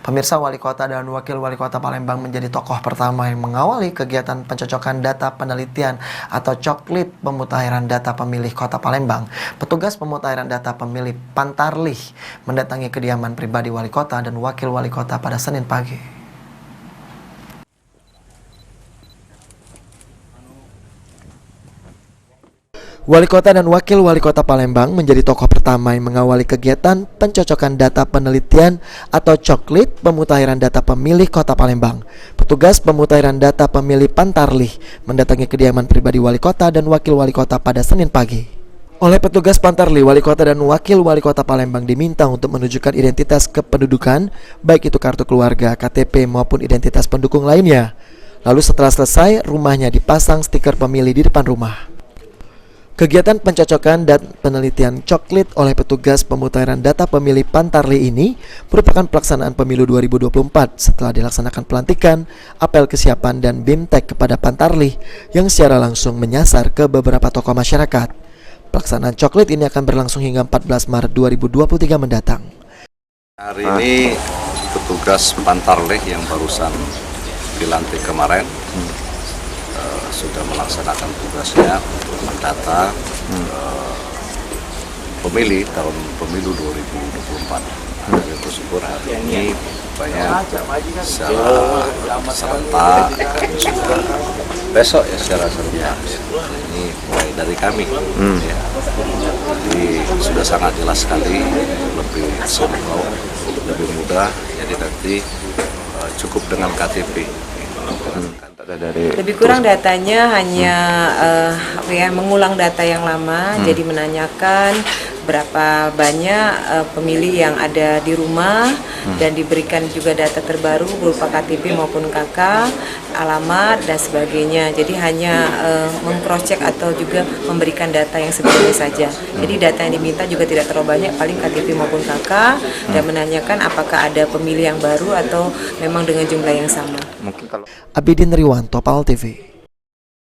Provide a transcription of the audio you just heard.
Pemirsa, Wali Kota dan Wakil Wali Kota Palembang menjadi tokoh pertama yang mengawali kegiatan pencocokan data penelitian atau coklit pemutahiran data pemilih Kota Palembang. Petugas pemutahiran data pemilih Pantarlih mendatangi kediaman pribadi Wali Kota dan Wakil Wali Kota pada Senin pagi. Wali Kota dan Wakil Wali Kota Palembang menjadi tokoh pertama yang mengawali kegiatan pencocokan data penelitian atau coklit pemutahiran data pemilih Kota Palembang. Petugas pemutahiran data pemilih Pantarlih mendatangi kediaman pribadi Wali Kota dan Wakil Wali Kota pada Senin pagi. Oleh petugas Pantarlih, Wali Kota dan Wakil Wali Kota Palembang diminta untuk menunjukkan identitas kependudukan, baik itu kartu keluarga, KTP maupun identitas pendukung lainnya. Lalu setelah selesai, rumahnya dipasang stiker pemilih di depan rumah. Kegiatan pencocokan dan penelitian coklit oleh petugas pemutahiran data pemilih Pantarlih ini merupakan pelaksanaan pemilu 2024 setelah dilaksanakan pelantikan, apel kesiapan dan BIMTEK kepada Pantarlih yang secara langsung menyasar ke beberapa tokoh masyarakat. Pelaksanaan coklit ini akan berlangsung hingga 14 Maret 2023 mendatang. Hari ini petugas Pantarlih yang barusan dilantik kemarin sudah melaksanakan tugasnya untuk mendata pemilih tahun pemilu 2024. Jadi bersyukur hari ini banyak secara serentak dan juga besok ya secara serentak. Ini mulai dari kami. Ya. Jadi sudah sangat jelas sekali, lebih simple, lebih mudah. Jadi nanti cukup dengan KTP. Lebih kurang datanya hanya mengulang data yang lama, jadi menanyakan berapa banyak pemilih yang ada di rumah dan diberikan juga data terbaru berupa KTP maupun KK, alamat dan sebagainya. Jadi hanya meng-cross-check atau juga memberikan data yang sebelumnya saja. Jadi data yang diminta juga tidak terlalu banyak, paling KTP maupun KK, dan menanyakan apakah ada pemilih yang baru atau memang dengan jumlah yang sama. Abidin Riwanto, PAL TV.